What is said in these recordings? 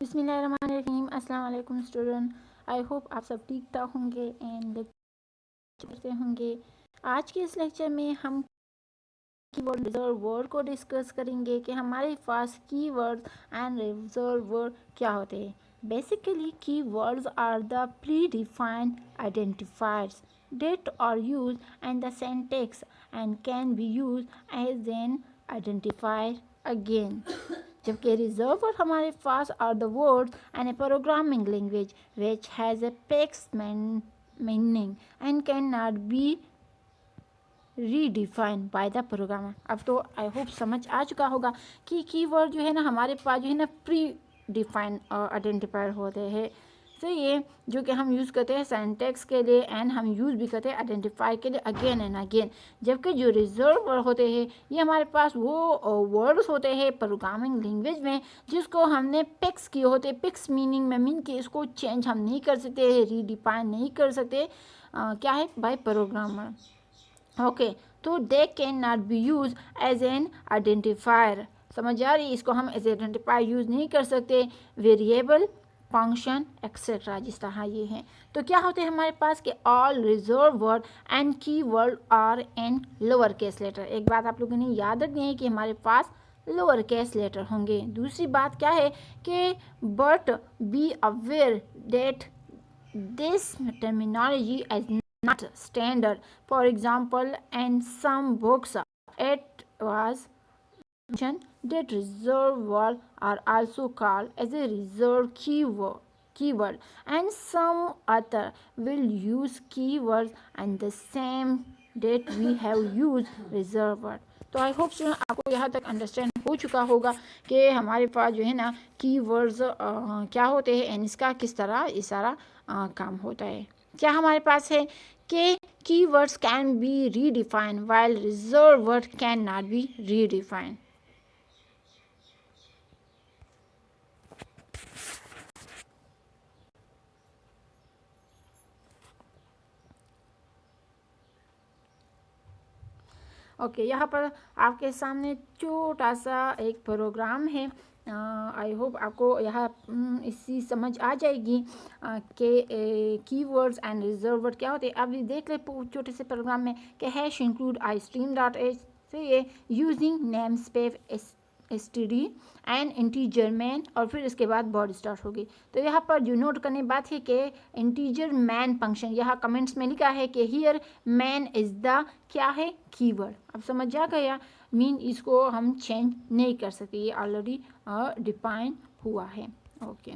बिस्मिल्लाहिर्रहमानिर्रहीम। अस्सलाम वालेकुम स्टूडेंट। आई होप आप सब ठीक ठाक होंगे एंड करते होंगे। आज के इस लेक्चर में हम कीवर्ड रिजर्व वर्ड को डिस्कस करेंगे कि हमारे पास कीवर्ड एंड रिजर्व वर्ड क्या होते हैं। Basically keywords are the predefined identifiers that are used in the syntax and can be used as an identifier again. जबकि रिजर्व वर्ड हमारे पास are the words and a programming language which has a fixed meaning and can not be redefined by the programmer. अब तो I hope समझ आ चुका होगा कि keyword जो है ना हमारे पास जो है ना प्री डिफाइंड आइडेंटिफायर होते हैं। तो ये जो कि हम यूज़ करते हैं सिंटैक्स के लिए एंड हम यूज़ भी करते हैं आइडेंटिफाई के लिए अगेन एंड अगेन। जबकि जो रिजर्व वर्ड होते हैं ये हमारे पास वो वर्ड्स होते हैं प्रोग्रामिंग लैंग्वेज में जिसको हमने पिक्स किए होते हैं। पिक्स मीनिंग में मीन कि इसको चेंज हम नहीं कर सकते, रीडिफाइन नहीं कर सकते क्या है बाय प्रोग्रामर। ओके तो they can not be use as an identifier. समझ आ रही, इसको हम एज आइडेंटिफायर यूज़ नहीं कर सकते। वेरिएबल फंक्शन एक्सेट्रा जिस तरह ये हैं। तो क्या होते हैं हमारे पास कि all reserve word and keyword are in lower case letter. एक बात आप लोगों ने याद रखनी है कि हमारे पास लोअर केस लेटर होंगे। दूसरी बात क्या है कि but be aware that this terminology is not standard. For example, in some books, it was mentioned that reserved words are also called as a reserved keyword, and some author will use keywords and the same that we have used reserved word. तो I hope student आपको यहाँ तक understand हो चुका होगा कि हमारे पास जो है ना कीवर्ड्स क्या होते हैं एंड इसका किस तरह ये सारा काम होता है। क्या हमारे पास है कि keywords can be redefined while reserved word cannot be redefined. Okay यहाँ पर आपके सामने छोटा सा एक प्रोग्राम है। आई होप आपको यहाँ इसी समझ आ जाएगी कि कीवर्ड्स एंड रिजर्व वर्ड क्या होते हैं। अब ये देख ले छोटे से प्रोग्राम में कि hash include I stream dot H से ये using name space std and integer man और फिर इसके बाद बॉडी स्टार्ट होगी। तो यहाँ पर जो नोट करने बात है कि इंटीजर मैन फंक्शन यहाँ कमेंट्स में लिखा है कि हियर मैन इज द क्या है कीवर्ड। अब समझ आ गया, मीन इसको हम चेंज नहीं कर सकते, ये ऑलरेडी डिफाइन हुआ है। ओके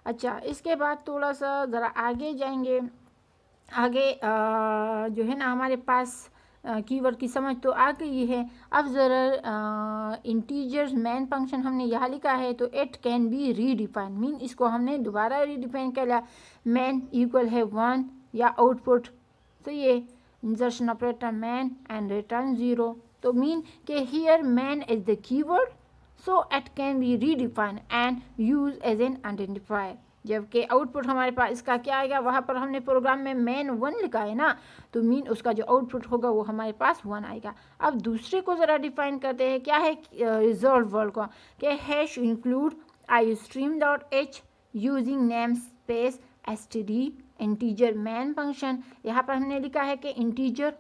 अच्छा इसके बाद थोड़ा सा ज़रा आगे जाएंगे। आगे जो है ना हमारे पास कीवर्ड की समझ तो आ गई है। अब ज़रा इंटीजर्स मैन फंक्शन हमने यहाँ लिखा है तो it can be redefine, mean इसको हमने दोबारा रीडिफाइन कर लिया। मैन इक्वल है 1 या आउटपुट, तो ये insertion operator main and return 0। तो मीन के here main is the keyword so it can be redefine and use as an identifier. जबकि आउटपुट हमारे पास इसका क्या आएगा, वहाँ पर हमने प्रोग्राम में मैन 1 लिखा है ना, तो मीन उसका जो आउटपुट होगा वो हमारे पास 1 आएगा। अब दूसरे को ज़रा डिफाइन करते हैं, क्या है रिजर्व वर्ड को कि hash include I stream dot H using name space std integer main function. यहाँ पर हमने लिखा है कि इंटीजर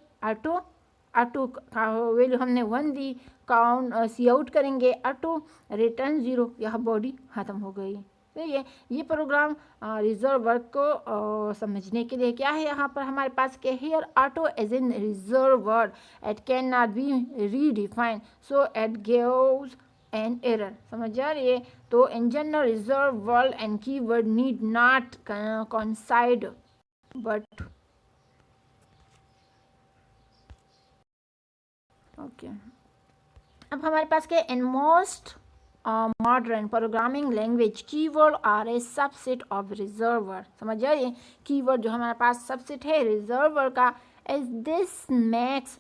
ऑटो का वैल्यू हमने 1 दी, काउंट सी आउट करेंगे ऑटो रिटर्न 0, यह बॉडी ख़त्म हो गई। तो ये प्रोग्राम रिजर्व वर्ड को समझने के लिए क्या है यहाँ पर हमारे पास के here auto as in reserve word it can not be redefined so it gives an error. समझ आ रही है। तो in general reserve word and keyword need not coincide but okay अब हमारे पास के in most modern programming language keyword are a subset of reserve word. समझ आइए, कीवर्ड जो हमारे पास सबसेट है रिजर्व वर्ड का, is this makes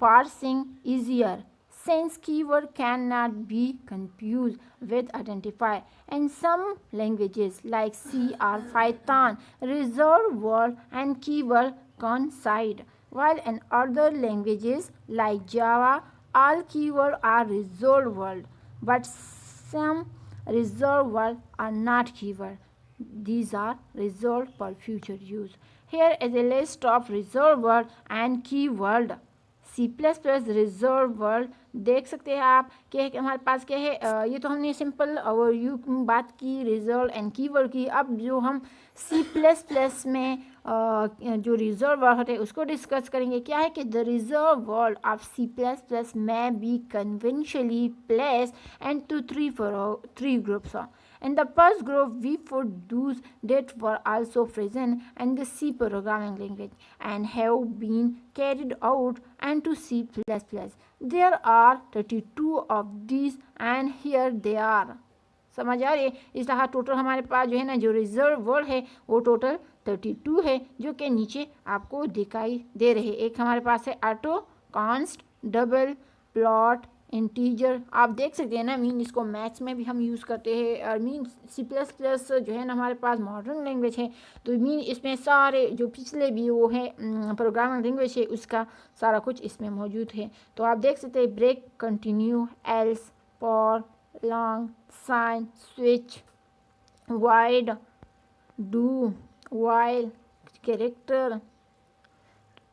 parsing easier since keyword cannot be confused with identifier. In some languages like C or Python, reserved word and keyword coincide, while in other languages like Java, all keywords are reserved word, but some reserved words are not keyword. These are reserved for future use. Here is a list of reserved word and keyword. C plus plus reserve word देख सकते हैं आप कि हमारे पास क्या है। ये तो हमने सिंपल और यू बात की रिजर्व एंड कीवर्ड की। अब जो हम C प्लस प्लस में जो रिजर्व वर्ड होते हैं उसको डिस्कस करेंगे। क्या है कि the reserve word of C plus plus may be conventionally placed into three groups. In the first group, we put those that were also present in the C programming language and have been carried out into C++. There are 32 of these and here they are. समझ आ रही है। इस तरह total हमारे पास जो है ना जो रिजर्व वर्ड है वो टोटल 32 है जो कि नीचे आपको दिखाई दे रहे। एक हमारे पास है auto, const, double, plot, integer. आप देख सकते हैं ना मीन इसको मैथ्स में भी हम यूज़ करते हैं और मीन C++ जो है ना हमारे पास मॉडर्न लैंग्वेज है तो मीन इसमें सारे जो पिछले भी वो है प्रोग्रामिंग लैंग्वेज है उसका सारा कुछ इसमें मौजूद है। तो आप देख सकते हैं break, continue, else, for, long, sign, switch, void, do, while, character,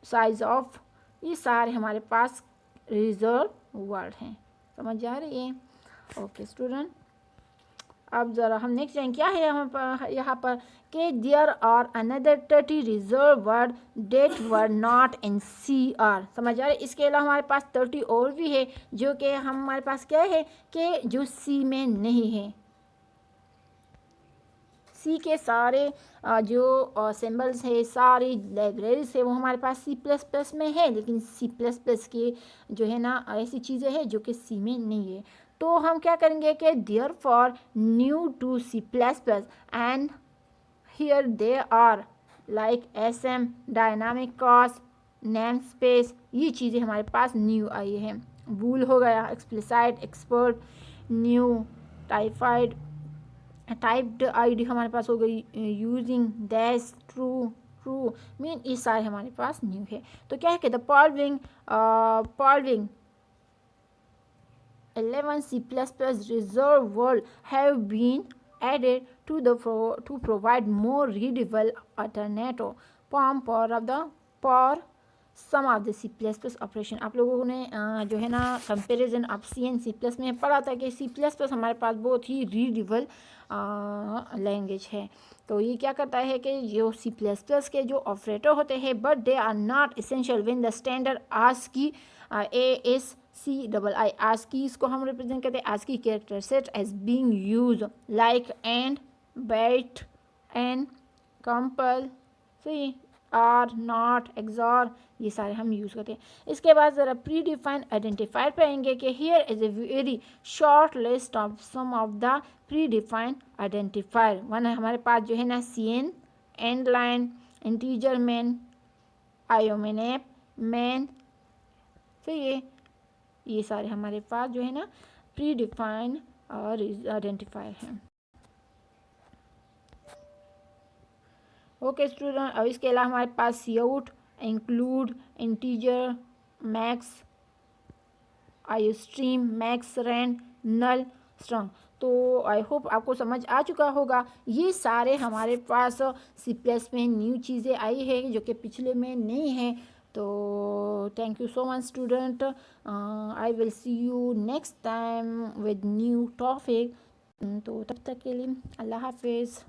size of, ये सारे हमारे पास रिजर्व वर्ड हैं। समझ आ रही है। ओके स्टूडेंट, अब ज़रा हम नेक्स्ट जाएंगे। क्या है यहाँ पर कि there are another 30 reserve word that were not in CR। समझ आ रही है। इसके अलावा हमारे पास 30 और भी है जो कि हमारे पास क्या है कि जो C में नहीं है। C के सारे जो सिंबल्स है सारी लाइब्रेरीज है वो हमारे पास C++ में है, लेकिन C++ के जो है ना ऐसी चीज़ें हैं जो कि C में नहीं है। तो हम क्या करेंगे कि there for new to C++ and here they are like SM, dynamic cast, name space, ये चीज़ें हमारे पास न्यू आई हैं। बूल हो गया, explicit, export, new, typedef, typeid हमारे पास हो गई, यूजिंग, दैश, ट्रू मीन ये सारे हमारे पास न्यू है। तो क्या है कि the following 11 C++ reserved word have been added to provide more readable alternative form for some of the C++ operation. आप लोगों ने जो है ना comparison of C and C++ में पढ़ा था कि C++ हमारे पास बहुत ही रीडेबल लैंग्वेज है। तो ये क्या करता है कि जो C++ के जो ऑपरेटर होते हैं but they are not essential when the standard ASCII ASCII ASCII इसको हम रिप्रेजेंट करते हैं ASCII character set as being use like and, bit and, कंपल, सी, आर, नॉट, एक्सॉर, ये सारे हम यूज़ करते हैं। इसके बाद ज़रा प्री डिफाइंड आइडेंटिफायर पे आएंगे कि here is a very short list of some of the predefined identifier. One हमारे पास जो है ना CN, endl, integer min, iomanip, main, तो ये सारे हमारे पास जो है ना प्री डिफाइंड और आइडेंटिफायर हैं। ओके स्टूडेंट, अब इसके अलावा हमारे पास cout, include, integer, max, iostream, max rand, null, string. तो आई होप आपको समझ आ चुका होगा। ये सारे हमारे पास C+ में न्यू चीज़ें आई है जो कि पिछले में नहीं है। तो thank you so much student. I will see you next time with new topic. तो तब तक के लिए अल्लाह हाफिज़।